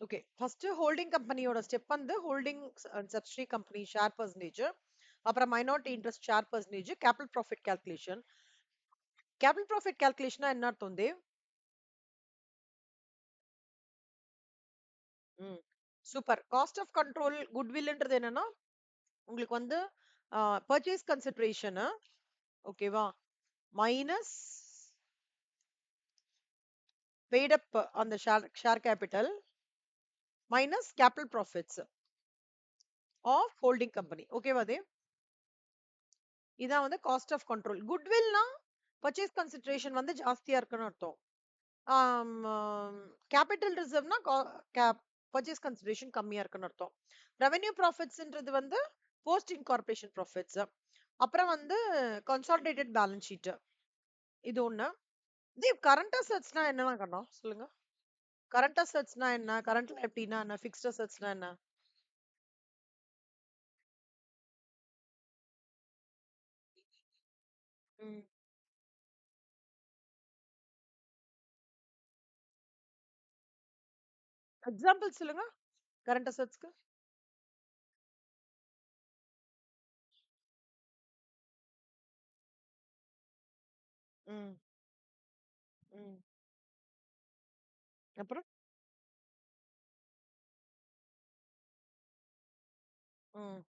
Okay. First holding கம்பெனியோட step வந்து holding and subsidiary company share percentage, அப்புறம் minority interest share percentage, capital profit calculation. Capital profit கால்குலேஷனா என்ன அர்த்தம் தேவ்? ம். சூப்பர். காஸ்ட் ஆஃப் கண்ட்ரோல் குட்வில்ன்றது என்னன்னா, உங்களுக்கு வந்து பர்ச்சேஸ் கன்சிடரேஷன் ஓகேவா? மைனஸ் பெய்ட் அப் அந்த share capital minus capital profits of holding company. ஓகேவா தேவ்? இதான் வந்து காஸ்ட் ஆஃப் கண்ட்ரோல். குட்வில்னா பர்ச்சேஸ் கன்சிடரேஷன் வந்து ஜாஸ்தியா இருக்குன்னு அர்த்தம். கேபிட்டல் ரிசர்வ்னா பர்ச்சேஸ் கன்சிடரேஷன் கம்மியா இருக்குன்னு அர்த்தம். ரெவென்யூ ப்ராஃபிட்ஸ்ன்றது வந்து போஸ்ட் இன்கார்பரேஷன் ப்ராஃபிட்ஸ். அப்புறம் வந்து கன்சாலிடேட்டட் பேலன்ஸ் ஷீட். இது ஒண்ணு. தீப் கரண்ட் அசெட்ஸ்னா என்னலாம் கண்ணா சொல்லுங்க. கரண்ட் அசெட்ஸ்னா என்ன? கரண்ட் லைபிலிட்டினா என்ன? ஃபிக்ஸ்ட் அசெட்ஸ்னா என்ன? ம். எக்ஸாம்பிள் சொல்லுங்க கரண்ட் அசெட்ஸ்க்கு. ம். ம். அப்புறம்? ம்.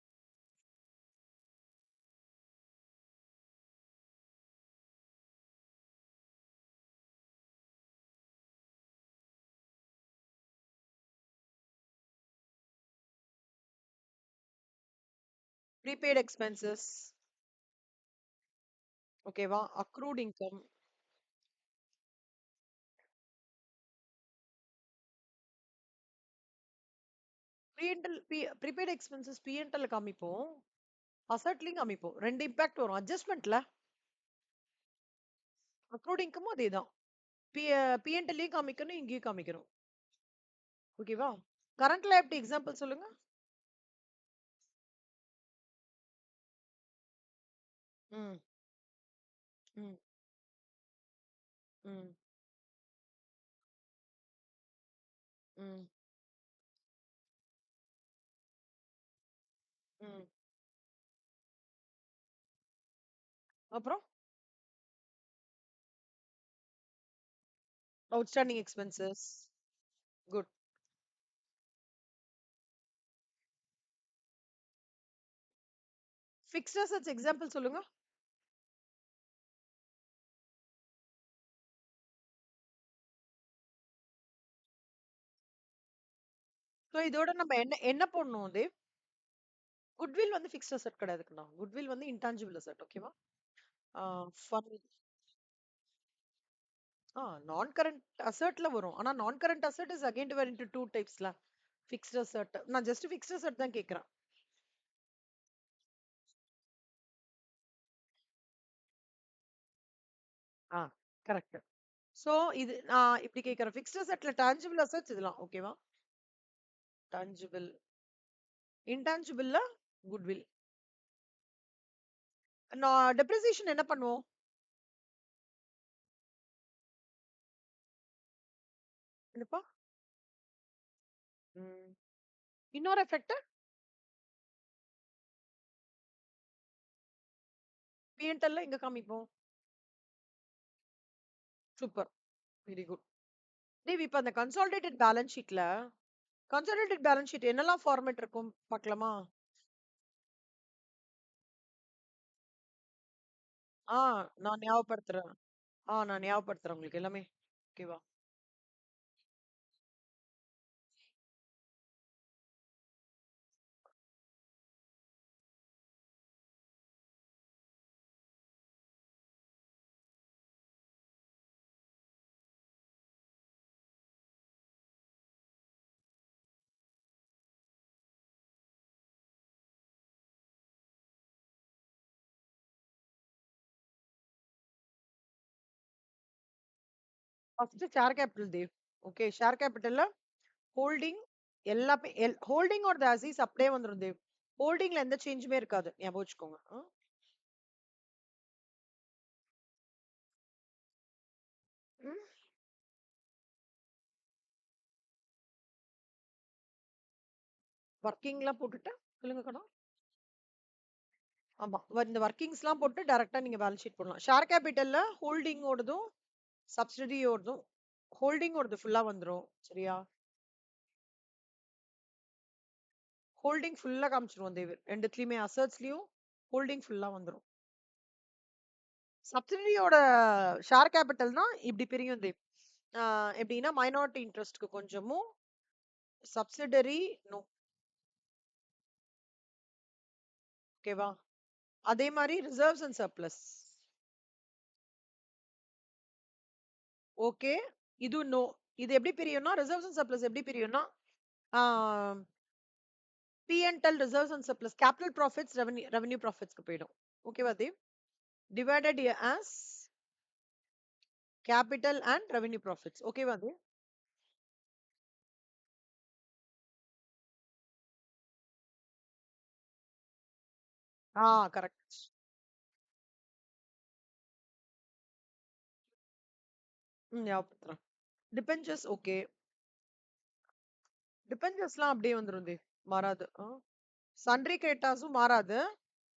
Prepaid expenses. ஓகேவா? Accrued income. PNL prepaid expenses PNL காமிப்போம். அசெட்லயும் காமிப்போம். ரெண்டு இம்பாக்ட் வரும். அட்ஜஸ்ட்மெண்ட்ல அக்ரூட் இன்கமும் அதேதான். பி பிஎன்எல்லையும் காமிக்கணும், இங்கேயும் காமிக்கணும். ஓகேவா? கரண்ட் லைபிலிட்டி எக்ஸாம்பிள் சொல்லுங்க. ம். ம். ம். ம். ம். அப்புறம் outstanding expenses. Good. Fixed assets example சொல்லுங்க. ஸோ இதோட நம்ம என்ன என்ன போடணும் அது? குட்வில் வந்து ஃபிக்ஸ்ட் அசெட் கிடையாதுக்குண்ணா. குட்வில் வந்து இன்டான்ஜிபிள் அசெட். ஓகேவா? ஃபன். நான் கரண்ட் அசெட்ல வரும். ஆனா non current asset is again divide into two டைப்ஸ்ல. Fixed asset. நான் ஜஸ்ட் ஃபிக்ஸ்ட் அசெட் தான் கேட்கிறேன். ஆ கரெக்ட். சோ இது நான் இப்படி கேட்கிறேன். ஃபிக்ஸ்ட் அசெட்ல டான்ஜிபிள் அசெட்ஸ் இதெல்லாம் ஓகேவா? டான்ஜிபிள். இன்டான்ஜிபிள்ல குட்வில். நான் டெப்ரிசியேஷன் என்ன பண்ணுவோம்? என்னப்பா? ம். இன்னொரு எஃபெக்ட் பிஎன்எல்ல எங்க காமிப்போம்? சூப்பர். Very good. தேவ் இப்ப அந்த கன்சாலிடேட்டட் பேலன்ஸ் ஷீட்ல கன்சாலிடேட்டட் பேலன்ஸ் ஷீட் என்னெல்லாம் ஃபார்மேட் இருக்கும் பார்க்கலாமா? ஆ நான் ஞாபகப்படுத்துறேன். நான் ஞாபகப்படுத்துறேன் உங்களுக்கு எல்லாமே. ஓகேவா? First share capital Dev. Okay share கேபிட்டல்ல ஹோல்டிங் எல்லாமே ஹோல்டிங்கோட அசீஸ் அப்படியே வந்துரும் தேவ். ஹோல்டிங்ல எந்த சேஞ்சுமே இருக்காது. ஞாபகம் வச்சுக்கோங்க. ம். ஒர்க்கிங்லாம் போட்டுட்டு சொல்லுங்க கண்ணா. ஆமா. இந்த ஒர்க்கிங்ஸ்லாம் போட்டு டைரக்ட்டா நீங்க பேலன்ஸ் ஷீட் போடலாம். ஷேர் கேபிட்டல்ல ஹோல்டிங்கோடதும், சப்சிடரியோடதும் ஹோல்டிங்கோடது ஃபுல்லா வந்துரும். சரியா? ஹோல்டிங் ஃபுல்லா காமிச்சுருவோம் தேவு. 2த்துலயுமே அசெட்ஸ்லயும் ஹோல்டிங் ஃபுல்லா வந்துரும். சப்சிடரியோட ஷேர் கேபிட்டல்னா இப்படி பிரியும் தேவ். எப்படின்னா மைனாரிட்டி இன்ட்ரெஸ்ட்க்கு கொஞ்சமும், சப்சிடரி நோ. ஓகேவா? அதே மாரி ரிசர்வ்ஸ் அண்ட் சர்ப்ளஸ். ஓகே. இது நோ. இது எப்படி பிரியும்னா ரிசர்வ்ஸ் அண்ட் சர்ப்ளஸ் எப்படி பிரியும்னா ஆ P&L reserves and surplus capital profits revenue ப்ராஃபிட்ஸ்க்கு போயிடும். ஓகேவா Dev? Divided as capital and revenue profits. ஓகேவா தேவ்? ஆ கரெக்ட். ஞாபகப்படுத்துறேன். Debentures okay. டிபென்ச்சர்ஸ்லாம் அப்படியே வந்துரும் தேவ். மாறாது. சன்ட்ரி கிரெடிட்டார்ஸும் மாறாது.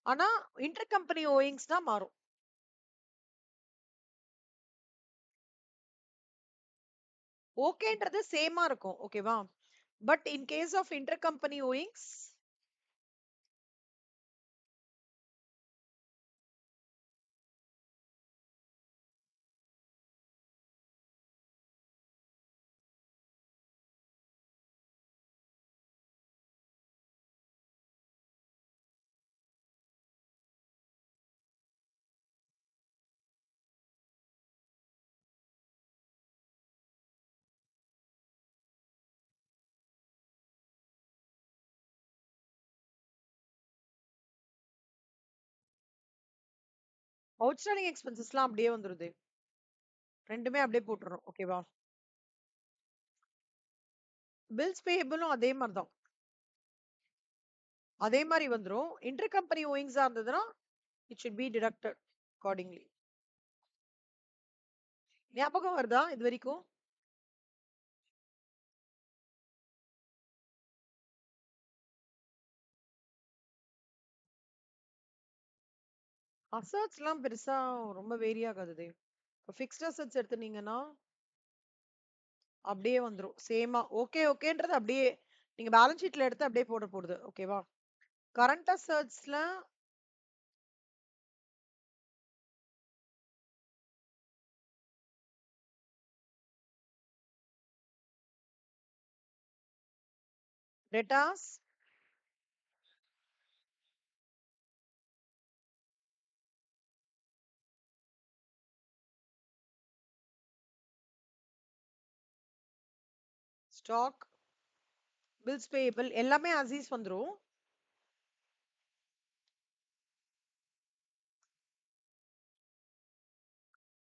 ஆனா இன்டர் கம்பெனி ஓயிங்ஸ் தான் மாறும். ஓகேன்றது சேமா இருக்கும். ஓகேவா? But in case of inter company owings outstanding எக்ஸ்பென்சஸ்லாம் அப்படியே வந்துரும் தேவ். 2மே அப்படியே போட்டுறோம். ஓகேவா? பில்ஸ் பேயபிளும் அதே மாரி தான். அதே மாரி வந்துரும். இன்டர் கம்பெனி ஓயிங்ஸா இருந்ததுன்னா it should be deducted accordingly. ஞாபகம் வருதா இது வரைக்கும்? அசெட்ஸ்லாம் பெருசா ரொம்ப வேரி ஆகாது தேவ். இப்போ ஃபிக்ஸ்ட் அசெட்ஸ் எடுத்துனீங்கன்னா அப்படியே வந்துரும். சேமா ஓகேன்றது அப்படியே நீங்க பேலன்ஸ் ஷீட்ல எடுத்து அப்படியே போட போடுது. ஓகேவா? கரண்ட் அசெட்ஸ்ல டேட்டாஸ் ஸ்டாக் பில்ஸ் பேயபிள் எல்லாமே அசீஸ் வந்துரும்.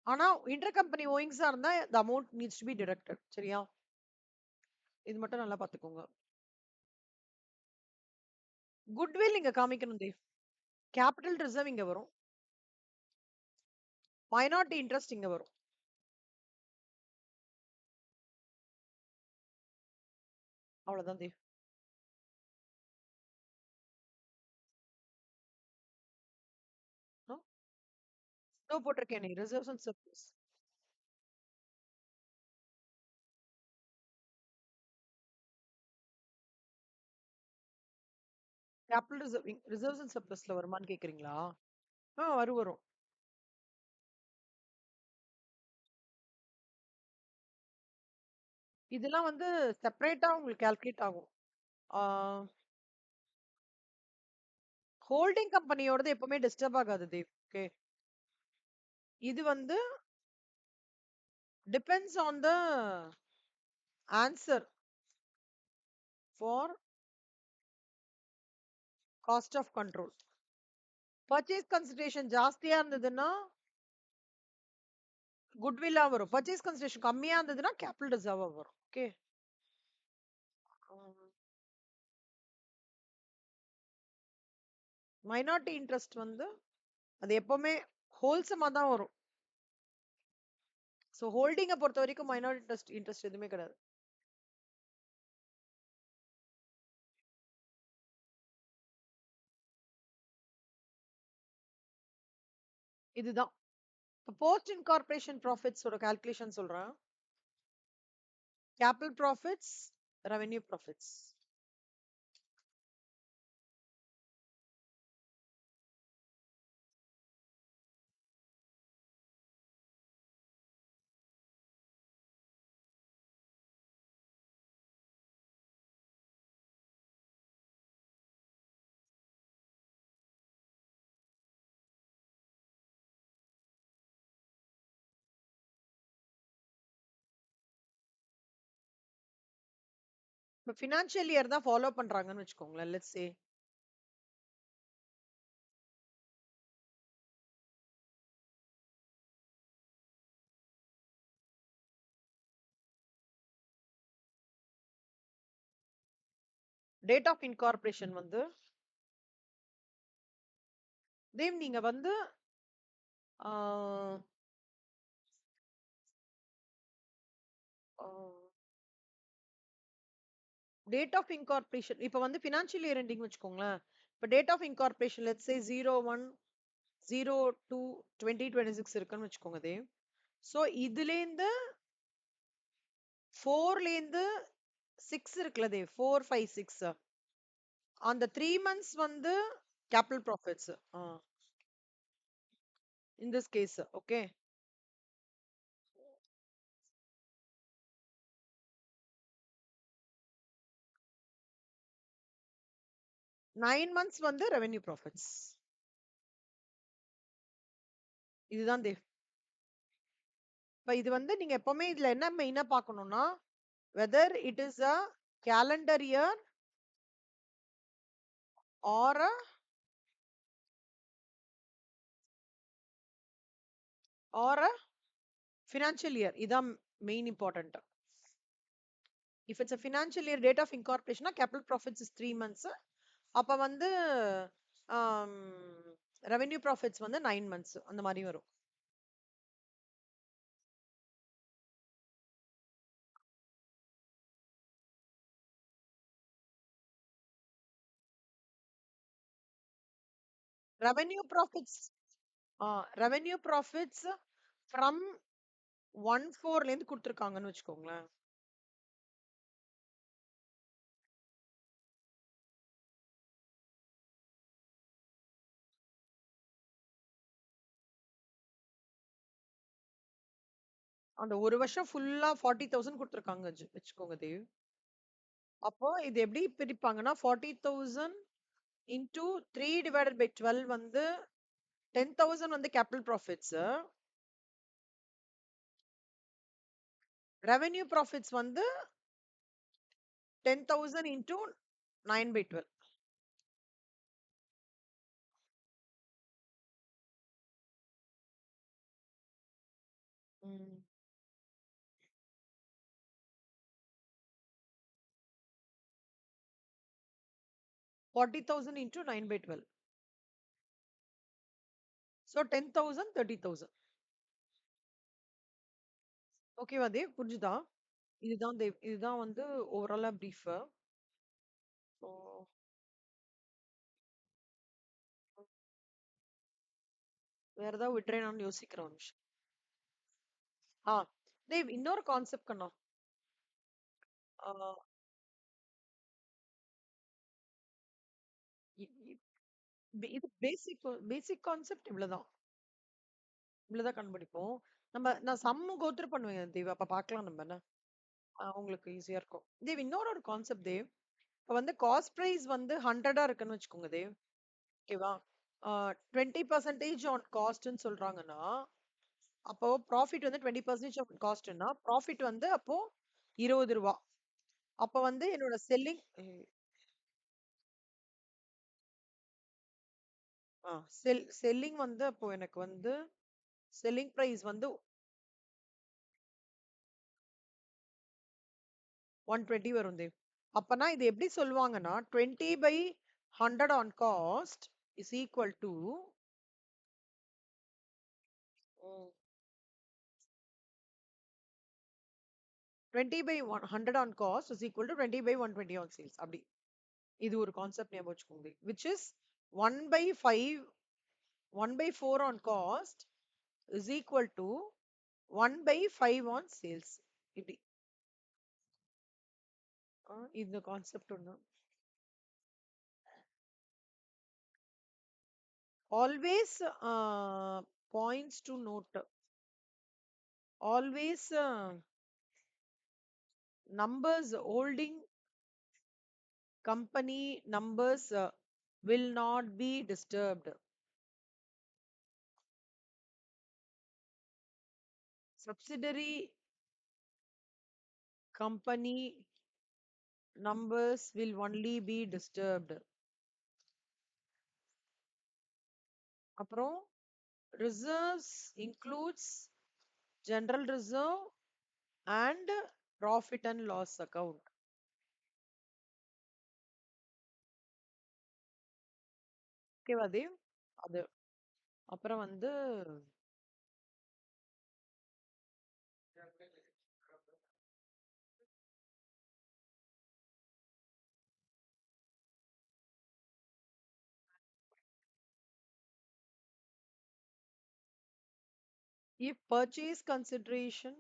ஆனா இன்டர் கம்பெனி ஓயிங்ஸா இருந்தா the amount needs to be deducted. சரியா? இது மட்டும் நல்லா பாத்துக்கோங்க. குட்வில் இங்க காமிக்கணும் தேவ். கேபிட்டல் ரிசர்வ் இங்க வரும். மைனாரிட்டி இன்ட்ரெஸ்ட் இங்க வரும். அவ்வளவுதான் தேவ். நோ போட்டிருக்கேனே reserves and surplus. Capital reserves and சர்ப்ளஸ்ல வருமான்னு கேக்குறீங்களா? வரும். இதெல்லாம் வந்து செப்பரேட்டா உங்களுக்கு கால்குலேட் ஆகும். ஹோல்டிங் கம்பெனியோடது எப்பவுமே டிஸ்டர்ப் ஆகாது தேவ். ஓகே. இது வந்து depends on the answer for cost of control. Purchase consideration ஜாஸ்தியா இருந்ததுன்னா குட்வில்லா வரும். பர்ச்சேஸ் கன்சிடரேஷன் கம்மியா இருந்ததுன்னா கேபிட்டல் ரிசர்வா வரும். ஓகே. மைனாரிட்டி இன்ட்ரெஸ்ட் வந்து அது எப்பவுமே ஹோல்சமா தான் வரும். ஸோ ஹோல்டிங்கை பொறுத்த வரைக்கும் மைனாரிட்டி இன்ட்ரெஸ்ட் எதுவுமே கிடையாது. இதுதான். இப்போ போஸ்ட் இன்கார்பரேஷன் ப்ராஃபிட்ஸோட கால்குலேஷன் சொல்றேன். Capital profits, revenue profits. இப்போ ஃபினான்ஷியல் இயர் தான் ஃபாலோ பண்றாங்கன்னு வச்சுக்கோங்களேன். Let's say date of incorporation வந்து தேவ் நீங்க வந்து டேட் ஆஃப் இன்கார்பரேஷன் இப்போ வந்து ஃபினான்ஷியல் இயர் எண்டிங் வச்சுக்கோங்களேன். இப்போ date of incorporation let's say 01/02/2026 இருக்குன்னு வச்சுக்கோங்க தேவ். ஸோ இதுலேருந்து 4லேருந்து 6 இருக்குல்ல தேவ், 4, 5, 6 அந்த 3 months வந்து capital profits. In this case okay. 9 months வந்து ரெவென்யூ ப்ராஃபிட்ஸ். இதுதான் தேவ். இப்போ இது வந்து நீங்க எப்பவுமே இதுல என்ன மெயினா பார்க்கணும்னா whether it is a calendar year or a financial year. இதான் main important. if it's a financial year date of incorporation capital profits is 3 months. அப்ப வந்து revenue profits வந்து 9 months அந்த மாதிரி வரும். revenue profits revenue profits from 1/4ல இருந்து கொடுத்திருக்காங்கன்னு வச்சுக்கோங்களேன். அந்த ஒரு வருஷம் ஃபுல்லா 40,000 கொடுத்திருக்காங்க வச்சுக்கோங்க தேவ். அப்போ இது எப்படி பிரிப்பாங்கன்னா 40,000 into 3 divided by 12 வந்து 10,000 வந்து கேபிட்டல் ப்ராஃபிட்ஸ். ரெவென்யூ ப்ராஃபிட்ஸ் வந்து 10,000 into 9/12. 40,000 into 9/12. So 10,000, 30,000. ஓகேவா தேவ், புரிஞ்சுதா? இதுதான் தேவ், இதுதான் வந்து ஓவராலா பிரீஃப். ஸோ வேற ஏதாவது விட்டுறேனான்னு யோசிக்கிறேன் ஒரு நிமிஷம். தேவ் இன்னொரு கான்செப்ட் கண்ணா. இது பேசிக் கான்செப்ட் இவ்வளவுதான். இவ்வளவுதான் கண்டுபிடிப்போம். நான் சம்மு கோத்ரூ பண்ணுவேன் தேவ், அப்ப பார்க்கலாம் நம்ம என்ன. உங்களுக்கு ஈஸியா இருக்கும் தேவ். இன்னொரு ஒரு கான்செப்ட் தேவ், இப்ப வந்து காஸ்ட் பிரைஸ் வந்து 100 இருக்குன்னு வச்சுக்கோங்க தேவ். ஓகேவா? 20% ஆன் காஸ்ட்னு சொல்றாங்கன்னா அப்போ ப்ராஃபிட் வந்து 20% ஆஃப் காஸ்ட்னா ப்ராஃபிட் வந்து அப்போ 20 ரூபாய். அப்ப வந்து என்னோட செல்லிங் வந்து அப்போ எனக்கு வந்து செல்லிங் பிரைஸ் வந்து 120 வரும் தேவ். அப்பனா இது எப்படி சொல்லுவாங்கன்னா 20/100 on cost is equal to 20/100 on cost is equal to 20/120 on sales. அப்படி இது ஒரு கான்செப்ட் ஞாபகம் வச்சுக்கோங்க, which is 1/5 1 by 4 on cost is equal to 1 by 5 on sales. இப்படி இந்த கான்செப்ட் ஒண்ணு. Always points to note. Always numbers holding company numbers will not be disturbed. Subsidiary company numbers will only be disturbed. அப்புறம் reserves includes general reserve and profit and loss account. ஓகேவா தேவ்? அது அப்புறம் வந்து if purchase consideration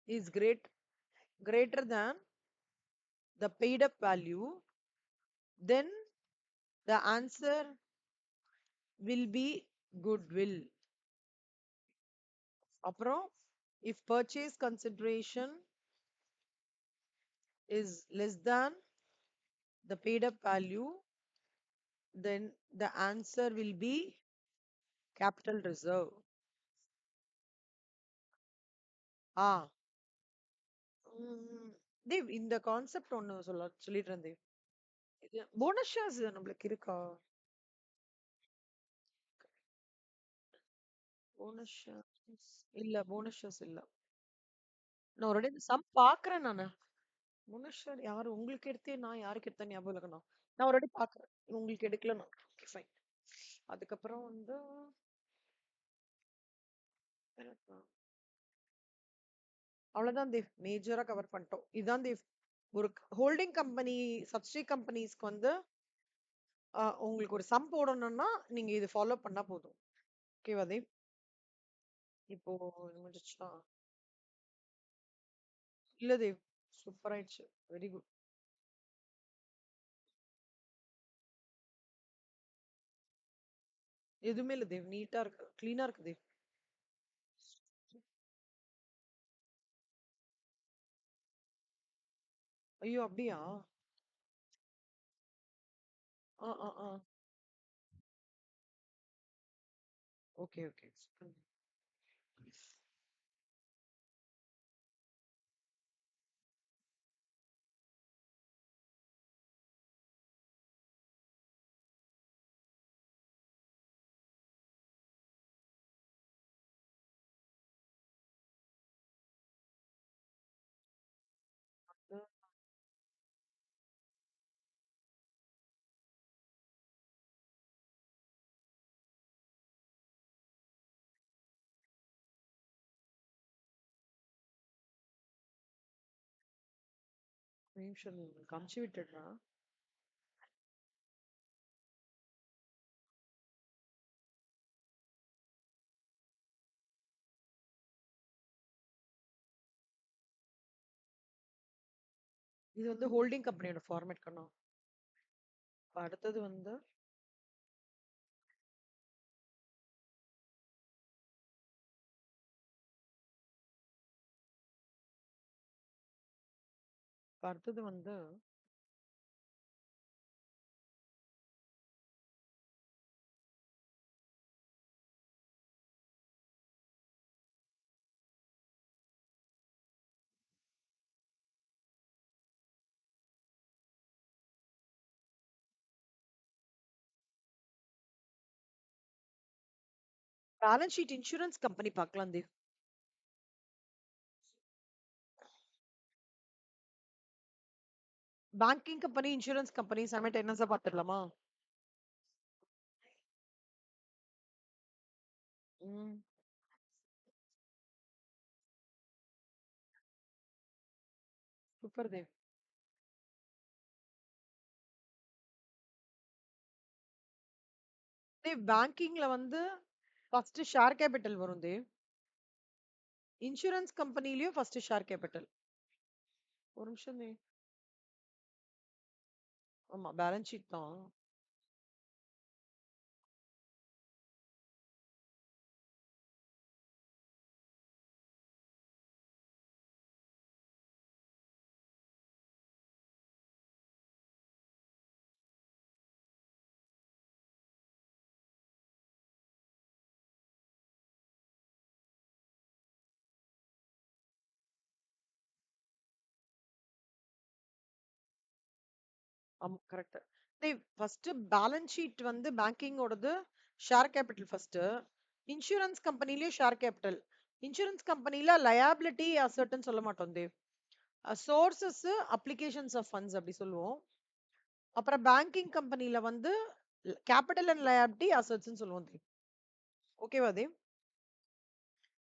is greater than the paid up value, then the answer will be goodwill. அப்புறம் if purchase consideration is less than the paid up value, then the answer will be capital reserve. ஆ தேவ் இந்த concept ஒண்ணு சொல்லிட்டு தேவ். இது bonus shares நம்மளுக்கு இருக்கா? Bonus shares இல்ல, bonus shares இல்ல. நான் ஒரு சம் பாக்குறேன் நானு. போனஸ் ஷேர் யாரு உங்களுக்கு எடுத்தே, நான் யாருக்கு எடுத்தேன் ஞாபகம் இல்லைக்கணும். நான் ஒரு பாக்குறேன், உங்களுக்கு எடுக்கல நான். ஃபைன். அதுக்கப்புறம் வந்து அவ்வளவுதான் தேவ், மேஜரா கவர் பண்ணிட்டோம். இதான் தேவ் ஒரு ஹோல்டிங் கம்பெனி சப்சிடி கம்பெனிஸ்க்கு வந்து உங்களுக்கு ஒரு சம் போடணும்னா நீங்க இது ஃபாலோ பண்ணா போதும். ஓகேவா தேவ்? இப்போ இது முடிச்சுட்டா? இல்ல தேவ், சூப்பர் ஆயிடுச்சு. Very good. எதுவுமே இல்ல தேவ், நீட்டா இருக்கு, கிளீனா இருக்கு தேவ். ஐயோ அப்படியா? ஆ ஆ ஆ ஓகே ஓகே. நிமிஷம் காமிச்சு விட்டுடுறா. இது வந்து ஹோல்டிங் கம்பெனியோட ஃபார்மேட் கண்ணா. அடுத்தது வந்து அடுத்தது வந்து பேலன்ஸ் ஷீட் இன்சூரன்ஸ் கம்பெனி பார்க்கலாம் Dev. Banking company, insurance company சைமல்டேனியஸா பார்த்துடலாமா? சூப்பர் தேவ். பேங்கிங்ல வந்து ஃபர்ஸ்ட் ஷேர் கேபிட்டல் வரும் தேவ். இன்சூரன்ஸ் கம்பெனிலயும் ஃபர்ஸ்ட் ஷேர் கேபிட்டல். ஒரு நிமிஷம் தேவ். ஆமா, பேலன்ஸ் ஷீட் தான். ஆமா, கரெக்ட். ஃபர்ஸ்ட் பேலன்ஸ் ஷீட் வந்து பேங்கிங் ஓடது ஷேர் கேபிட்டல் ஃபர்ஸ்ட். இன்சூரன்ஸ் கம்பெனிலயும் ஷேர் கேபிட்டல். இன்சூரன்ஸ் கம்பெனில லயபிலிட்டி அசர்ட்னு சொல்ல மாட்டோம் Dev. Sources applications of funds அப்படி சொல்லுவோம். அப்புறம் பேங்கிங் கம்பெனில வந்து கேபிட்டல் அண்ட் லயபிலிட்டி அசர்ட்ஸ்னு சொல்லுவோம் தேவ். ஓகேவா தேவ்?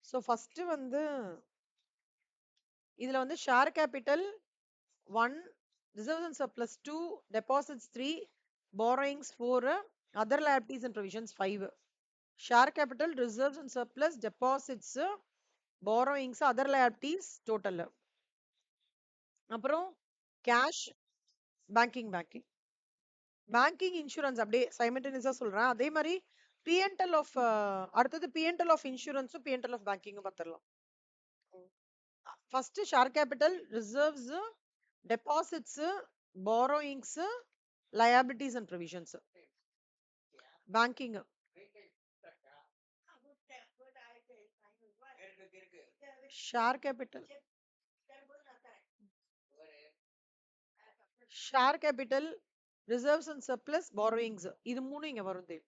ஸோ ஃபர்ஸ்ட் வந்து இதுல வந்து share capital 1, reserves and surplus 2, deposits 3, borrowings 4, other liabilities and provisions 5. Share capital, reserves and surplus, deposits, borrowings, other liabilities total. அப்புறம் cash, banking. பேங்கிங் இன்சூரன்ஸ் அப்படியே சைமல்டேனியஸா சொல்றேன். அதே மாதிரி பிஎன்எல் ஆஃப் அடுத்தது பிஎன்எல் ஆஃப் இன்சூரன்ஸும் பிஎன்எல் ஆஃப் பேங்கிங்கும் பார்த்துடலாம். First share capital, reserves, deposits, borrowings, liabilities and provisions. Banking share capital, share capital, reserves and surplus, borrowings இது மூணு இங்க வரும் தேவ்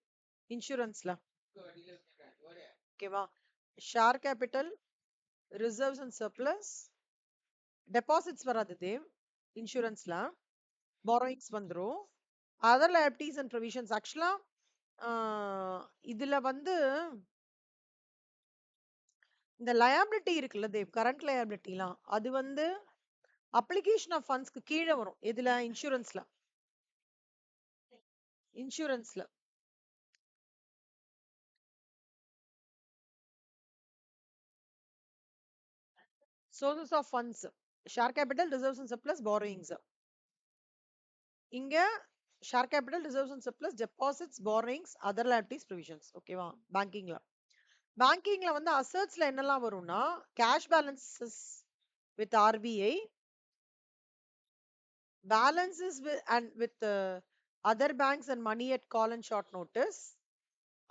இன்சூரன்ஸ்ல. ஓகேவா? Share capital, reserves and surplus, deposits வராது தேவ் இன்சூரன்ஸ்ல. borrowings வந்துரும். Other liabilities and provisions ஆக்சுவலா இதுல வந்து இந்த லயபிலிட்டி இருக்குல்ல தேவ், கரண்ட் லயபிலிட்டிலாம் அது வந்து அப்ளிகேஷன் ஆஃப் ஃபண்ட்ஸ்க்கு கீழே வரும். இதுல இன்சூரன்ஸ்ல இன்சூரன்ஸ்ல sources of funds, share capital, reserves and surplus, borrowings. இங்க share capital, reserves and surplus, deposits, borrowings, other liabilities, provisions. ஓகேவா? பேங்கிங்ல வந்து அசர்ட்ஸ்ல என்னெல்லாம் வரும்னா cash balances with RBI, balances with other banks and money at call and short notice,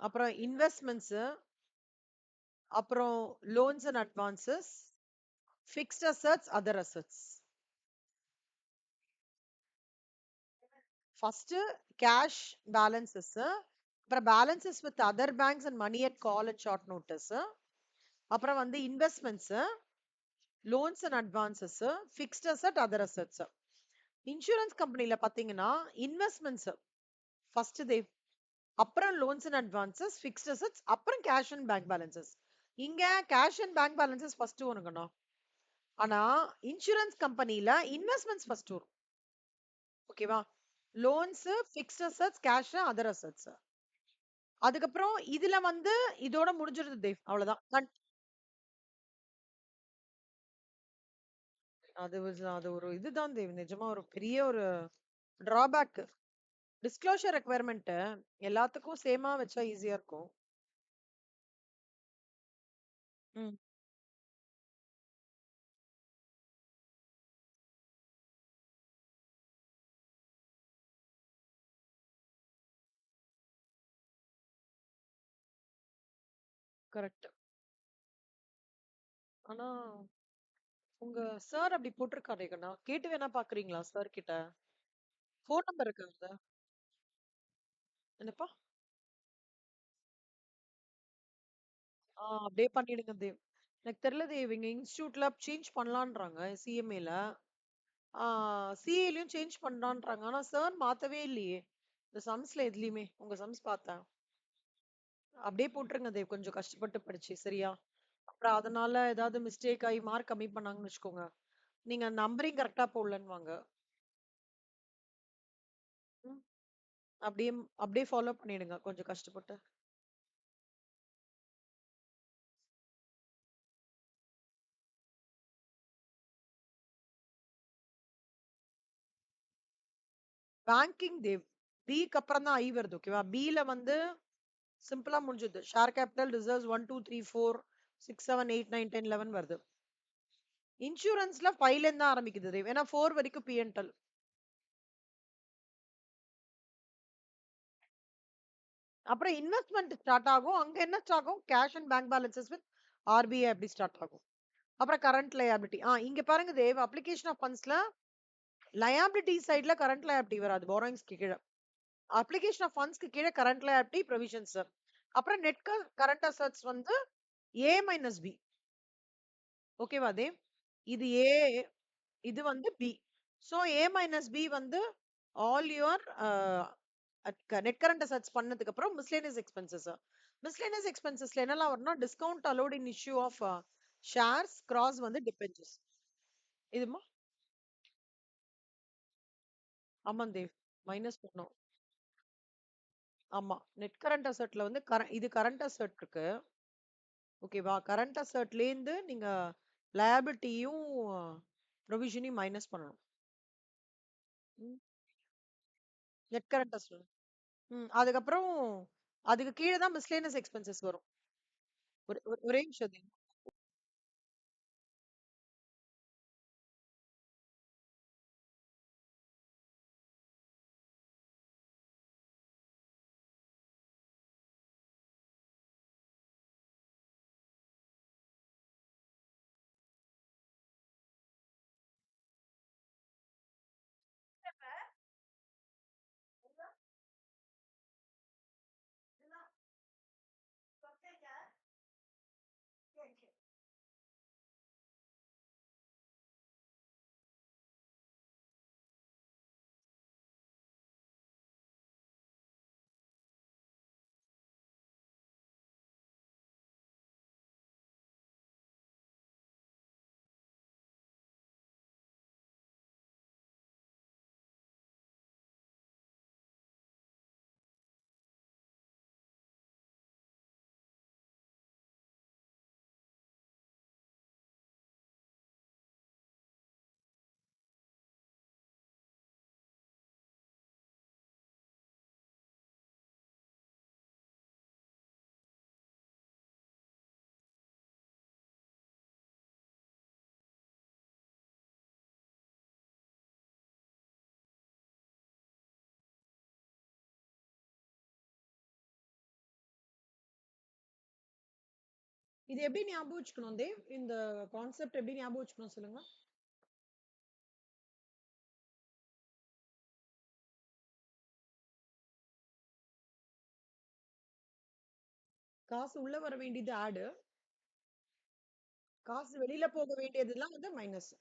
அப்புறம் investments, அப்புறம் loans and advances, fixed assets, other assets. First cash balances, அப்புறம் balances with other banks and money at call and short notice, அப்புறம் வந்து investments, loans and advances, fixed asset, other assets. Insurance கம்பெனில பாத்தீங்கன்னா investments first Dev, அப்புறம் loans and advances, fixed assets, அப்புறம் cash and bank balances. இங்க cash and bank balances first வருங்கண்ணா. ஆனா insurance கம்பெனில இன்வெஸ்ட்மெண்ட்ஸ் ஃபர்ஸ்ட் வரும். ஓகேவா? Loans, fixed assets, cash, other assets. அதுக்கப்புறம் இதுல வந்து இதோட முடிஞ்சிருது தேவ், அவ்வளவுதான். அது ஒரு இதுதான் தேவ், நிஜமா ஒரு பெரிய ஒரு டிராபேக். டிஸ்க்ளோஷர் ரெக்குவயர்மெண்ட் எல்லாத்துக்கும் சேமா வச்சா ஈஸியா இருக்கும். ம், கரெக்ட். ஆனா உங்க சார் அப்படி போட்டிருக்காருங்கண்ணா, கேட்டு வேணா பாக்குறீங்களா சார் கிட்ட? போன் நம்பர் இருக்கு. என்னப்பா? அப்படியே பண்ணிடுங்க தேவ். எனக்கு தெரியல தேவ், இங்க இன்ஸ்டியூட்ல சேஞ்ச் பண்ணலான்றாங்க சிஎம்ஏல. சிஏலயும் சேஞ்ச் பண்ணலான்றாங்க. ஆனா சார் மாத்தவே இல்லையே இந்த சம்ஸ்ல எதுலயுமே. உங்க சம்ஸ் பார்த்தேன். அப்படியே போட்டுருங்க தேவ், கொஞ்சம் கஷ்டப்பட்டு படிச்சு சரியா? அப்புறம் அதனால ஏதாவது மிஸ்டேக் ஆகி மார்க் கம்மி பண்ணாங்கன்னு வச்சுக்கோங்க, நீங்க நம்பரையும் கரெக்டா போடலன்னு வாங்க. ம். அப்படியே அப்படியே ஃபாலோ பண்ணிடுங்க கொஞ்சம் கஷ்டப்பட்டு. பேங்கிங் தேவ். பிக்கு அப்புறம் தான் ஐ வருது. ஓகேவா? பில வந்து சிம்பிளா முடிஞ்சது. ஷேர் கேபிட்டல், ரிசர்வ்ஸ் 1, 2, 3, 4, 6, 7, 8, 9, 10, 11 வருது. இன்சூரன்ஸ்ல 5ல இருந்து தான் ஆரம்பிக்குது தேவ். ஏன்னா 4 வரைக்கும் பிஎன்எல். அப்புறம் இன்வெஸ்ட்மெண்ட் ஸ்டார்ட் ஆகும். அங்க என்ன ஸ்டார்ட் ஆகும்? Cash and bank balances with RBI அப்படி ஸ்டார்ட் ஆகும். அப்புறம் கரண்ட் லயபிலிட்டி. இங்க பாருங்க தேவ், அப்ளிகேஷன் ஆஃப் ஃபண்ட்ஸ்ல லயபிலிட்டி சைடுல கரண்ட் லயபிலிட்டி வராது. போரோயிங்ஸ்க்கு கீழ. அப்ளிகேஷன் ஆஃப் ஃபண்ட்ஸ்க்கு கீழ கரண்ட் லயபிலிட்டி, ப்ரொவிஷன்ஸ். அப்புறம் நெட் கரண்ட் அசெட்ஸ் வந்து ஏ மைனஸ் பி. ஓகேவா தேவ்? இது ஏ, இது வந்து B. So A minus B வந்து all your net current assets பண்ணதுக்கு அப்புறம் மிஸ்லேனியஸ் எக்ஸ்பென்சஸ். மிஸ்லேனியஸ் எக்ஸ்பென்சஸ்ல என்னெல்லாம் வரும்னா discount allowed in issue of shares cross வந்து டிபெஞ்சர்ஸ். இதுமா ஆமா தேவ், மைனஸ் பண்ணும். ஆமா, நெட் கரண்ட் அசெட்ல வந்து இது கரண்ட் அசெட் இருக்கு. ஓகேவா? கரண்ட் அசெட்ல இருந்து நீங்க லயபிலிட்டியும் ப்ரொவிஷனையும் மைனஸ் பண்ணணும். Net current asset. அதுக்கப்புறம் அதுக்கு கீழ தான் மிஸ்லேனியஸ் எக்ஸ்பென்சஸ் வரும். ஒரே நிமிஷம் தேவ். இது எப்படி ஞாபகம் வச்சுக்கணும் தேவ்? இந்த கான்செப்ட் எப்படி ஞாபகம் வச்சுக்கணும் சொல்லுங்க. காசு உள்ள வர வேண்டியது ஆடு, காசு வெளியில போக வேண்டியதெல்லாம் வந்து மைனஸ்.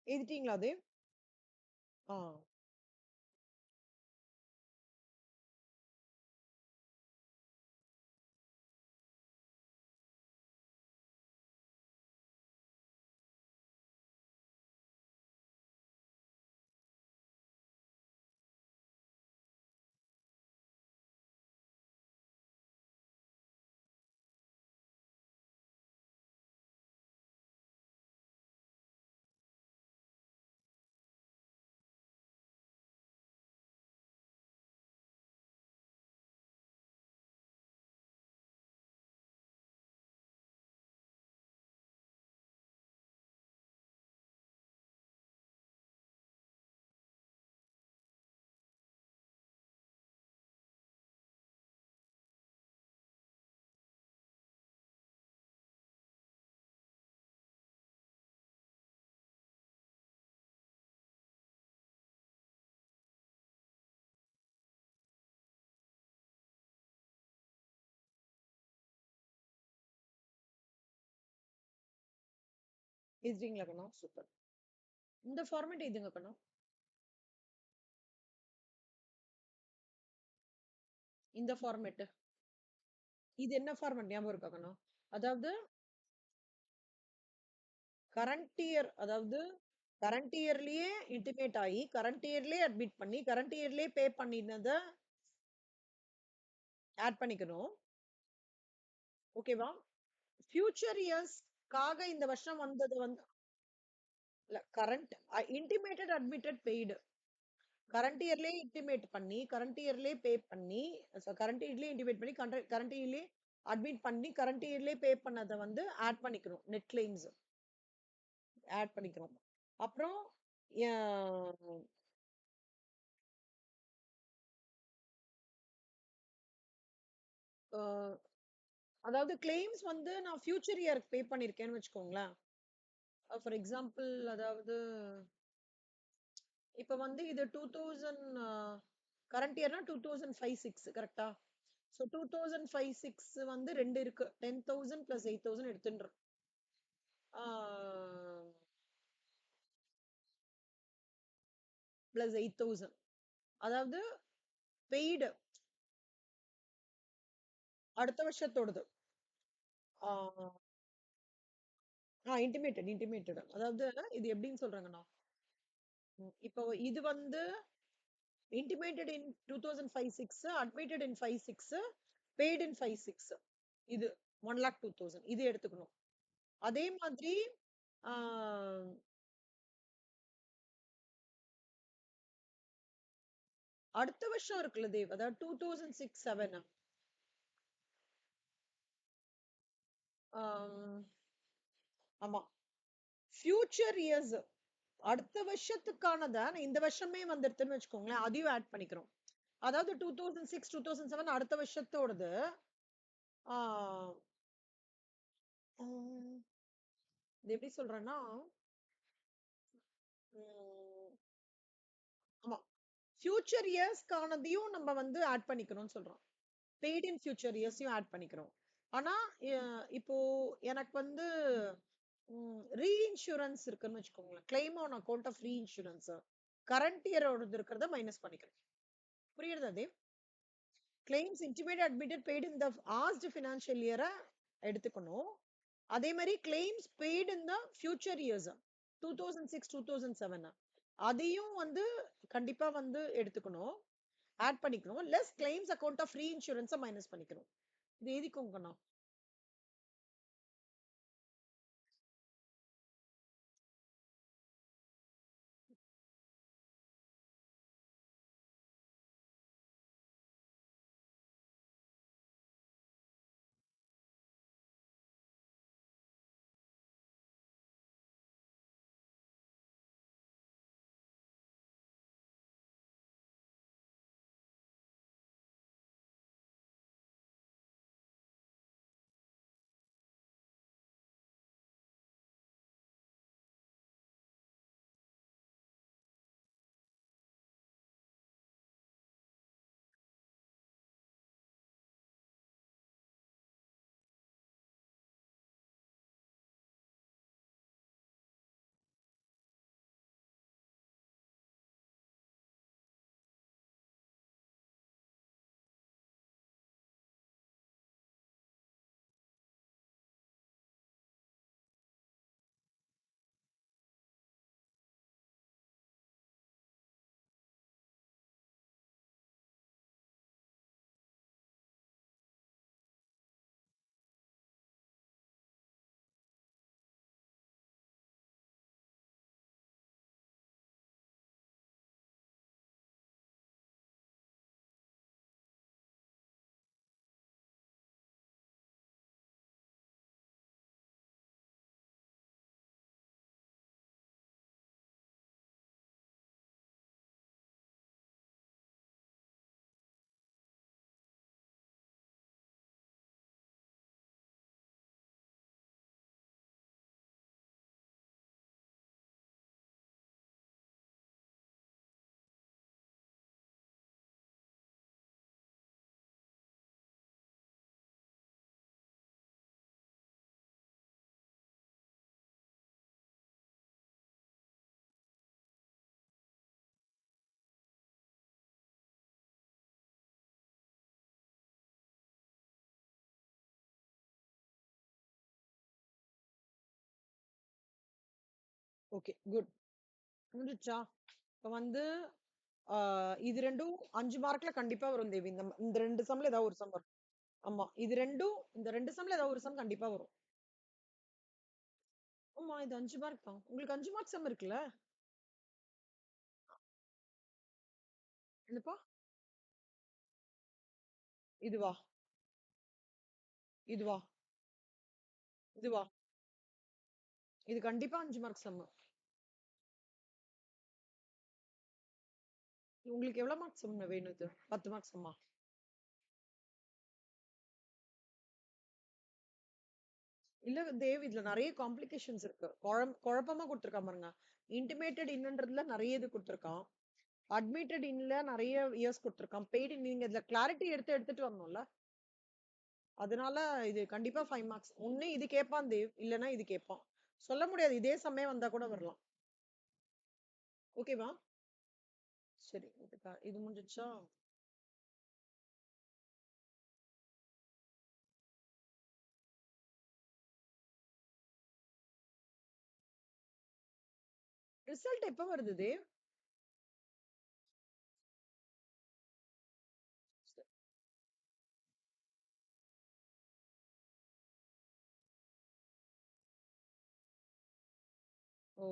எழுதிட்டீங்களா தேவ்? ஆ எழுதிட்டீங்களா கண்ணா? சூப்பர். இந்த ஃபார்மேட் எழுதுங்க கண்ணா. இந்த ஃபார்மேட். இது என்ன ஃபார்மேட் ஞாபகம் இருக்கா கண்ணா? அதாவது கரண்ட் இயர், அதாவது கரண்ட் இயர்லயே இன்டிமேட் ஆகி கரண்ட் இயர்லயே அட்மிட் பண்ணி கரண்ட் இயர்லயே பே பண்ணினத ஆட் பண்ணிக்கணும். ஓகேவா? ஃபியூச்சர் இயர்ஸ்க்காக இந்த வருஷம் வந்தது வந்து இல்ல current intimated admitted paid. Current இயர்லயே இன்டிமேட் பண்ணி கரண்ட் இயர்லயே பே பண்ணி கரண்ட் இயர்லயே இன்டிமேட் பண்ணி கரண்ட் இயர்லயே அட்மிட் பண்ணி கரண்ட் இயர்லயே பே பண்ணத வந்து ஆட் பண்ணிக்கணும். நெட் கிளைம்ஸ் ஆட் பண்ணிக்கணும். அப்புறம் அஹ், அஹ், அதாவது கிளைம்ஸ் வந்து நான் ஃபியூச்சர் இயருக்கு பே பண்ணிருக்கேன்னு வச்சுக்கோங்களேன். ஃபார் எக்ஸாம்பிள் அதாவது இப்ப வந்து இது 2000 கரண்ட் இயர்னா 2005-6 கரெக்டா? ஸோ 2005-6 வந்து ரெண்டு இருக்கு. 10,000 பிளஸ் 8,000 எடுத்துன்றோம். பிளஸ் 8,000 அதாவது பெய்டு அடுத்த வருஷத்தோடது. இன்டிமேட்டட் அதாவது இது எப்படின்னு சொல்றாங்கன்னா இப்போ இது வந்து intimated in 2005-6, admitted in 5-6, paid in 5-6. இது 1,02,000 இது எடுத்துக்கணும். அதே மாதிரி ஆஹ், அடுத்த வருஷம் இருக்குல்ல தேவ், அதாவது 2006-7. ஆமா, ஃபியூச்சர் இயர்ஸ் அடுத்த வருஷத்துக்கானத இந்த வருஷமே வந்துருதுன்னு வச்சுக்கோங்களேன், அதையும் ஆட் பண்ணிக்கிறோம். அதாவது 2006-2007 அடுத்த வருஷத்தோடது. ஆஹ், உம், இது எப்படி சொல்றேன்னா உம், ஆமா, ஃபியூச்சர் இயர்ஸ்க்கானதையும் நம்ம வந்து ஆட் பண்ணிக்கணும்னு சொல்றோம். பெய்ட் இன் ஃபியூச்சர் இயர்ஸையும் ஆட் பண்ணிக்கிறோம். ஆனா இப்போ எனக்கு வந்து ரீஇன்சூரன்ஸ் இருக்குன்னு வச்சுக்கோங்களேன், claim on account of reinsurance current இயரோட இருக்கிறத மைனஸ் பண்ணிக்கிறேன். புரியுறதா Dev? Claims intimated admitted paid இந்த ஆஸ்ட் ஃபினான்ஷியல் இயரை எடுத்துக்கணும். அதே மாதிரி கிளைம்ஸ் பெய்டு இந்த ஃபியூச்சர் இயர்ஸ் 2006-2007 அதையும் வந்து கண்டிப்பா வந்து எடுத்துக்கணும், ஆட் பண்ணிக்கணும். லெஸ் கிளைம்ஸ் அக்கௌண்ட் ஆஃப் ஃப்ரீ இன்சூரன்ஸை மைனஸ் பண்ணிக்கணும். இது எழுதிக்கோங்கண்ணா. Okay, good. முடிஞ்சுச்சா? இப்ப வந்து இது 2ம் 5 மார்க்ல கண்டிப்பா வரும் தேவி. இந்த 2 சம்ல ஏதாவது ஒரு சம் வரும். ஆமா. இந்த 2 சம்ல ஏதாவது ஒரு சம் கண்டிப்பா வரும். ஆமா. இது 5 மார்க் தான். உங்களுக்கு 5 மார்க் சம் இருக்குல்ல? என்னப்பா? இதுவா? இதுவா? இதுவா? இது கண்டிப்பா 5 மார்க் சம்மு. உங்களுக்கு எவ்வளவு மார்க் சம் வேணும் இது? 10 மார்க் சம்மா? இல்ல தேவ், இதுல நெறைய காம்ப்ளிகேஷன்ஸ் இருக்கு. குழப்பமா குடுத்துருக்கான் பாருங்க. இன்டிமேட்டட் இன்னன்றதுல நெறைய இது குடுத்துருக்கான். அட்மிட்டட் இன்ல நெறைய இயர்ஸ் குடுத்துருக்கான். பெய்டு நீங்க இதுல கிளாரிட்டி எடுத்துட்டு வரணும்ல. அதனால இது கண்டிப்பா 5 மார்க்ஸ். ஒண்ணு இது கேட்பான் தேவ், இல்லன்னா இது கேட்பான். சொல்ல முடியாது. இதே சமயம் வந்தா கூட வரலாம். ஓகேவா? சரி. இது முடிஞ்சிடுச்சா? ரிசல்ட் எப்ப வருது தேவ்? ஓ!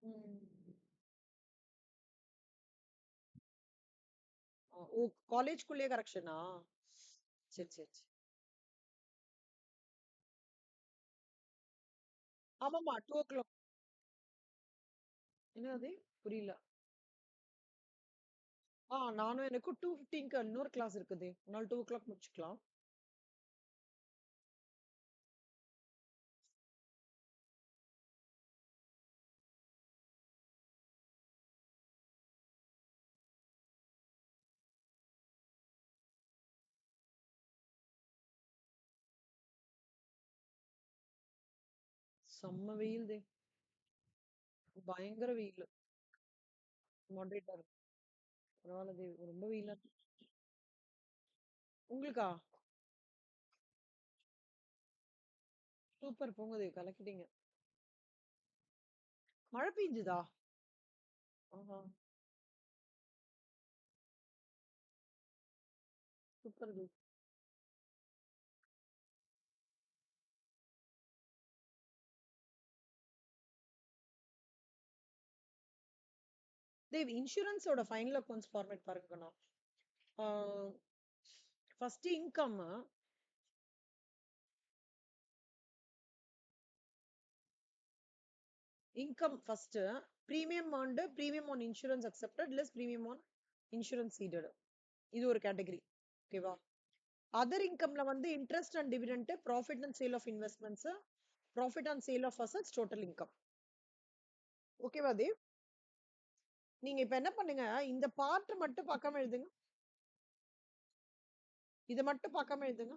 ம். ஓ! காலேஜ்க்குள்ளயே கரெக்ஷனா? சரி, சரி, சரி. ஆமாமா. 2:00. என்னது? புரியல. நானும் எனக்கும் 2:15க்கு இன்னொரு கிளாஸ் இருக்குது. அதனால 2:00 முடிச்சுக்கலாம். செம்ம வெயில் தேவ். பயங்கர வெயிலு. மாடரேட்டா இருக்கு. பரவால்ல தேவ். ரொம்ப வெயிலா இருக்கு. உங்களுக்கா? சூப்பர் போங்க தேவ். கலக்கிட்டீங்க. மழை பெஞ்சுதா? ஆஹா. சூப்பர் தேவ். தேவ், இன்சூரன்ஸோட ஃபைனல் அக்கவுண்ட்ஸ் ஃபார்மேட் பாருங்கண்ணா. ஆ, first income. Income first. Premium earned, premium on insurance accepted, less premium on insurance ceded. இது ஒரு கேட்டகரி. ஓகேவா? அதர் இன்கம்ல வந்து interest and dividend, profit and sale of investments, profit and sale of assets, total income. ஓகேவா தேவ்? நீங்க இப்ப என்ன பண்ணுங்க, இந்த பார்ட் மட்டும் பார்க்காம எழுதுங்க. இத மட்டும் பார்க்காம எழுதுங்க.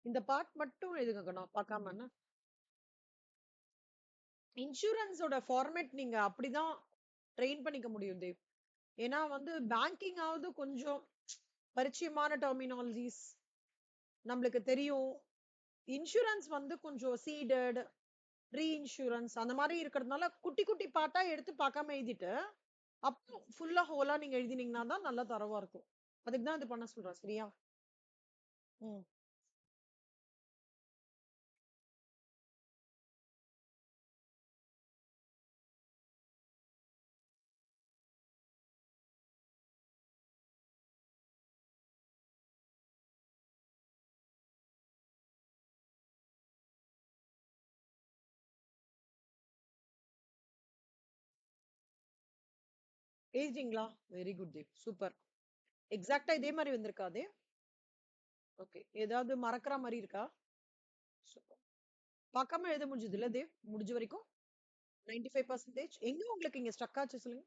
இந்த பார்ட் மட்டும் எழுதுங்க கண்ணா, பார்க்காம என்ன. இன்சூரன்ஸோட ஃபார்மேட் நீங்க அப்படிதான் ட்ரெயின் பண்ணிக்க முடியும் தேவ். ஏன்னா வந்து பேங்கிங் ஆவது கொஞ்சம் பரிச்சயமான டெர்மினாலஜிஸ் நம்மளுக்கு தெரியும். இன்சூரன்ஸ் வந்து கொஞ்சம் சீடட், ரீஇன்சூரன்ஸ் அந்த மாதிரி இருக்கிறதுனால குட்டி குட்டி பார்ட்டா எடுத்து பார்க்காம எழுதிட்டு அப்புறம் ஃபுல்லா ஹோலா நீங்க எழுதினீங்கன்னா தான் நல்லா தரவா இருக்கும். அதுக்கு தான் இது பண்ண சொல்றேன். சரியா? ம். எழுதிட்டீங்களா? Very good Dev. சூப்பர். எக்ஸாக்ட்டா இதே மாதிரி வந்திருக்காதே. ஓகே. ஏதாவது மறக்கிற மாதிரி இருக்கா? சூப்பர். பார்க்காம எழுத முடிஞ்சது இல்ல தேவ்? முடிஞ்ச வரைக்கும் 95% எங்க உங்களுக்கு இங்க ஸ்டக் ஆச்சு சொல்லுங்க.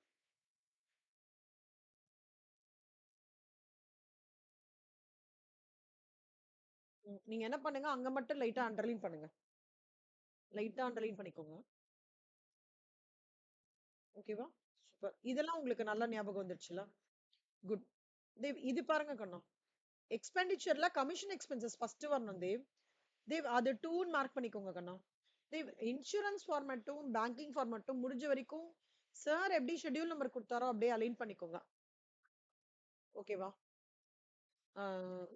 நீங்க என்ன பண்ணுங்க, அங்க மட்டும் லைட்டா அண்டர்லைன் பண்ணுங்க. லைட்டா அண்டர்லைன் பண்ணிக்கோங்க. ஓகேவா? சூப்பர். இதெல்லாம் உங்களுக்கு நல்லா ஞாபகம் வந்துருச்சுல? குட். தேவ் இது பாருங்க கண்ணா. எக்ஸ்பெண்டிச்சர்ல கமிஷன் எக்ஸ்பென்சஸ் ஃபர்ஸ்ட் வரணும் தேவ். தேவ் அது 2ன்னு மார்க் பண்ணிக்கோங்க கண்ணா. தேவ் இன்சூரன்ஸ் ஃபார்மேட்டும் பேங்கிங் ஃபார்மேட்டும் முடிஞ்ச வரைக்கும் சார் எப்படி ஷெட்யூல் நம்பர் கொடுத்தாரோ அப்படியே அலைன் பண்ணிக்கோங்க. ஓகேவா?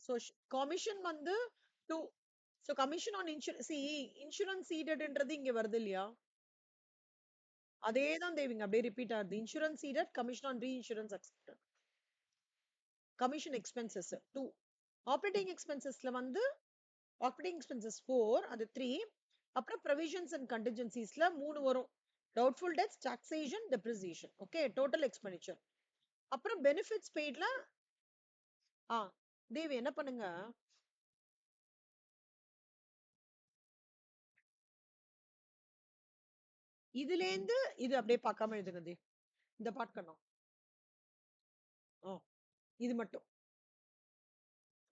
ஸோ கமிஷன் வந்து 2. ஸோ கமிஷன் ஆன் இன்சூரன்ஸ் சீடட்ன்றது இங்க வருது இல்லையா? அதே தான் தேவிங்க அப்படியே ரிப்பீட் ஆகுது. Insurance ceded, commission on reinsurance accepted. Commission expenses 2. Operating எக்ஸ்பென்சஸ்ல வந்து ஆப்பரேட்டிங் எக்ஸ்பென்சஸ் 4 அது 3. அப்புறம் ப்ரொவிஷன்ஸ் அண்ட் கண்டிஜென்சிஸ்ல 3 வரும். Doubtful debts, taxation, depreciation. Okay, total expenditure. அப்புறம் பெனிஃபிட்ஸ் பெய்ட்ல ஆ தேவி என்ன பண்ணுங்க, இதுலேருந்து இது அப்படியே பார்க்காம எழுதுங்க தேவ். இந்த பார்க்கணும். ஆ இது மட்டும்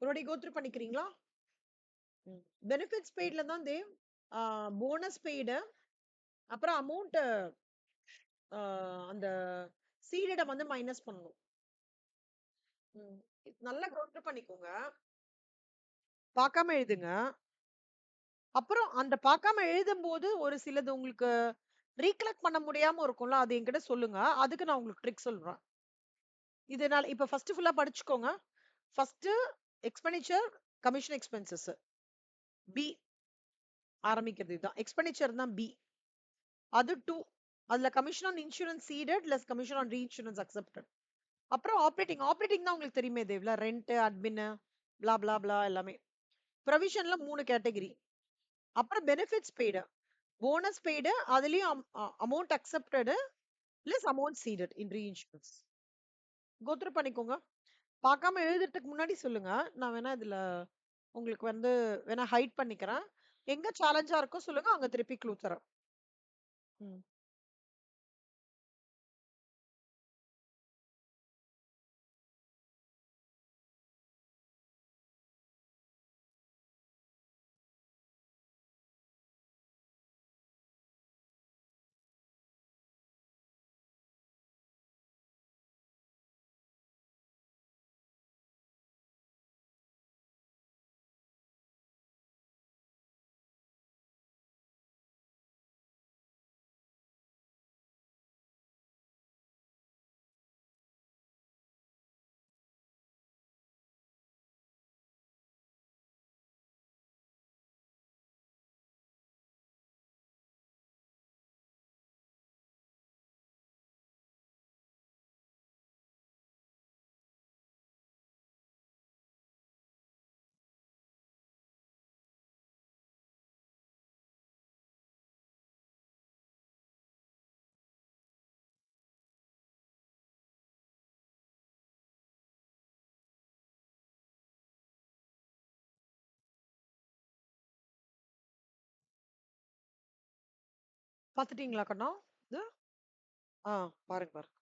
ஒரு வாட்டி கோத்ரூ பண்ணிக்கிறீங்களா? பெனிஃபிட்ஸ் பெய்ட்ல தான் தேவ் போனஸ் பெய்டு, அப்புறம் அமௌண்ட் அந்த சீடட வந்து மைனஸ் பண்ணணும். நல்லா கோத்ரூ பண்ணிக்கோங்க. பார்க்காம எழுதுங்க. அப்புறம் அந்த பார்க்காம எழுதும்போது ஒரு சிலது உங்களுக்கு ரீகலெக்ட் பண்ண முடியாம இருக்கும்ல, அது என்கிட்ட சொல்லுங்க. அதுக்கு நான் உங்களுக்கு ட்ரிக் சொல்றேன். இதனால இப்ப ஃபர்ஸ்ட் ஃபுல்லா படிச்சுக்கோங்க. First expenditure, commission expenses B ஆரம்பிக்கிறது இதுதான். எக்ஸ்பெண்டிச்சர் தான் பி. அது 2. அதுல commission on insurance ceded less commission on reinsurance accepted. அப்புறம் ஆப்பரேட்டிங் தான் உங்களுக்கு தெரியுமே தேவ்ல, rent, admin, blah blah blah எல்லாமே. ப்ரொவிஷன்ல 3 கேட்டகரி. அப்புறம் பெனிஃபிட்ஸ் பெய்டு, போனஸ் பெய்டு, அதுலயும் amount accepted less amount ceded in reinsurance. Go through பண்ணிக்கோங்க. பார்க்காம எழுதுறதுக்கு முன்னாடி சொல்லுங்க. நான் வேணா இதுல உங்களுக்கு வந்து வேணா ஹைட் பண்ணிக்கிறேன். எங்க சேலஞ்சா இருக்கோ சொல்லுங்க, அங்க திருப்பி க்ளூ தரேன். ம். பாத்துட்டீங்களா கண்ணா? இது பாருங்க பாருங்க.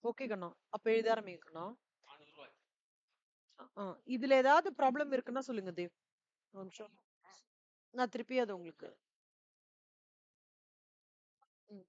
ஓகே கண்ணா. அப்ப எழுத ஆரம்பிங்க கண்ணா. இதுல ஏதாவது ப்ராப்ளம் இருக்குன்னா சொல்லுங்க தேவ். ஒரு நிமிஷம். நான் திருப்பி அது உங்களுக்கு. ம்.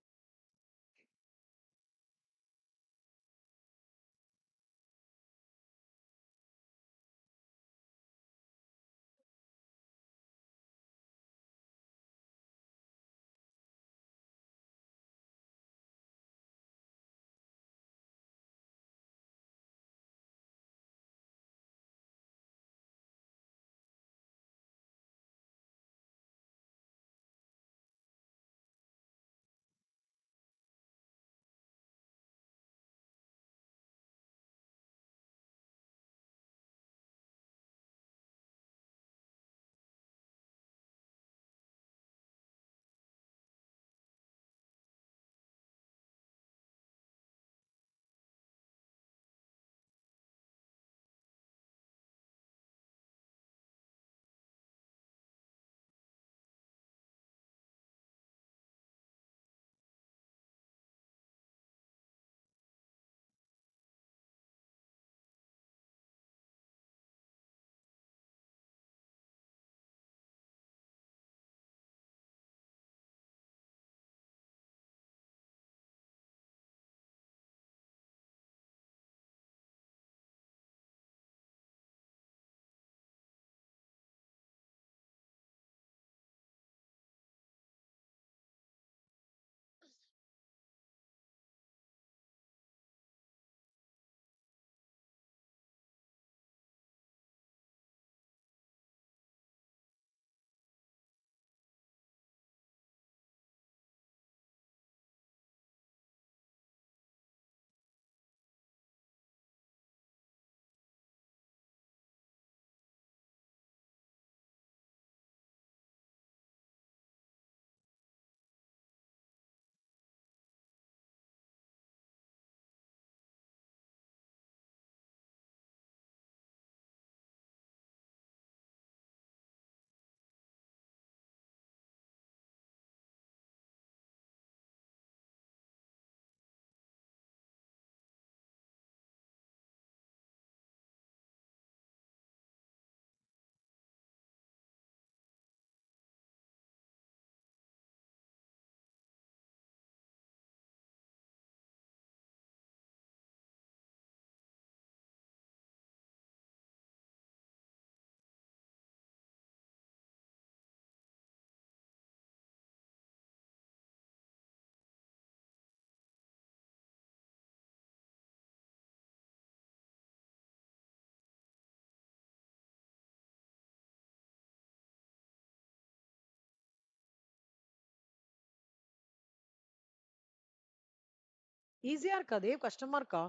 ஈஸியா இருக்கா தேவ்? கஷ்டமா இருக்கா?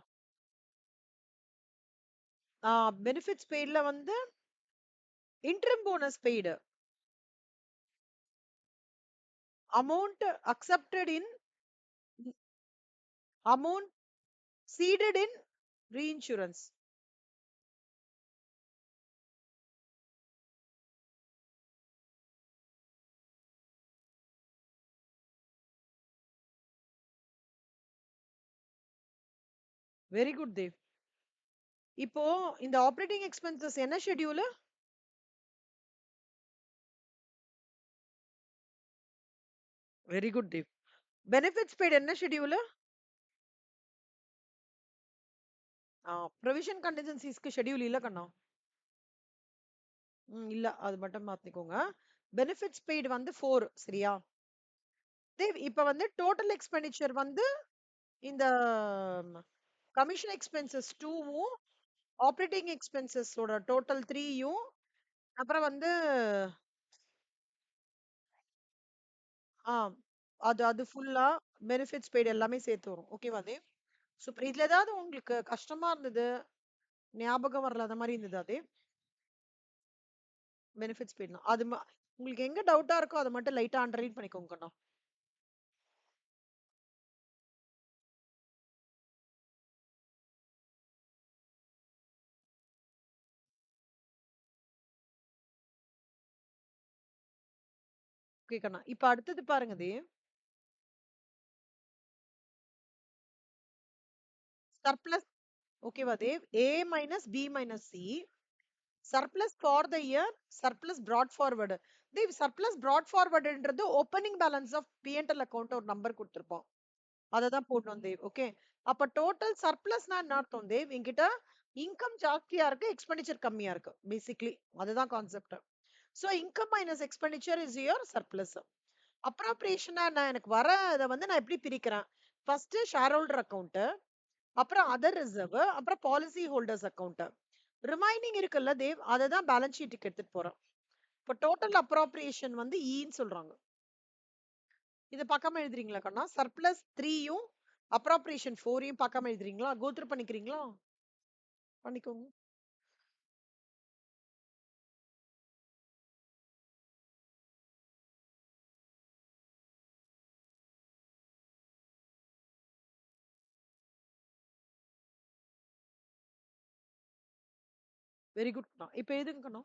பெனிஃபிட்ஸ் பெய்ட்ல வந்து interim bonus paid. Amount accepted in amount ceded in reinsurance. Very good Dev. இப்போ இந்த ஆப்பரேட்டிங் எக்ஸ்பென்சஸ் என்ன schedule? Very good Dev. Benefits paid என்ன ஷெட்யூல்? ப்ரொவிஷன் கண்டிஜென்சிஸ்க்கு ஷெட்யூல் இல்ல கண்ணா. இல்ல. அது மட்டும் பார்த்துக்கோங்க. பெனிஃபிட்ஸ் பெய்ட் வந்து 4 சரியா? தேவ் இப்ப வந்து டோட்டல் எக்ஸ்பெண்டிச்சர் வந்து இந்த கமிஷன் எக்ஸ்பென்சஸ் 2வும் ஆப்பரேட்டிங் எக்ஸ்பென்சஸோட டோட்டல் 3யும் அப்புறம் வந்து ஆ அது அது ஃபுல்லா பெனிஃபிட்ஸ் பெய்ட் எல்லாமே சேர்த்து வரும். ஓகேவா தேவ்? சூப்பர். இதுல ஏதாவது உங்களுக்கு கஷ்டமா இருந்தது, ஞாபகம் வரல அந்த மாரி இருந்ததா தேவ்? பெனிஃபிட்ஸ் பெய்ட்னா. உங்களுக்கு எங்க டவுட்டா இருக்கோ அத மட்டும் லைட்டா அண்டர்லைன் பண்ணிக்கோங்க கண்ணா. ஓகே கண்ணா. இப்ப அடுத்தது பாருங்க தேவ். சர்ப்ளஸ் ஓகேவா Dev? A minus B minus C. Surplus for the year, surplus brought forward. Dev surplus brought forwardன்றது opening balance of P&L account ஒரு நம்பர் குடுத்திருப்போம். அததான் போடணும் தேவ். ஓகே. அப்ப டோட்டல் சர்ப்ளஸ்னா என்ன அர்த்தம் தேவ்? என்கிட்ட இன்கம் ஜாஸ்தியா இருக்கு, எக்ஸ்பெண்டிச்சர் கம்மியா இருக்கு. பேசிக்லி அதுதான் concept. So income minus expenditure is your surplus. அப்ராப்ரியேஷனா நான் எனக்கு வர இத வந்து நான் எப்படி பிரிக்கிறேன்? ஃபர்ஸ்ட் ஷேர் ஹோல்டர் அக்கவுண்ட், அப்புறம் அதர் ரிசர்வ், அப்புறம் பாலிசி ஹோல்டர்ஸ் அக்கவுண்ட். ரிமைனிங் இருக்குல்ல தேவ், அதை தான் பேலன்ஸ் ஷீட்டுக்கு எடுத்துட்டு போறோம். இப்போ டோட்டல் அப்ராப்ரியேஷன் வந்து ஈன்னு சொல்றாங்க. இது பக்கமா எழுதுறீங்களா கண்ணா? சர்ப்ளஸ் 3யும் அப்ராப்ரியேஷன் 4யும் பக்கமா எழுதுறீங்களா? கோத்ரூ பண்ணிக்கிறீங்களா? பண்ணிக்கோங்க. வெரி குட் கண்ணா. இப்போ எழுதுங்க கண்ணா.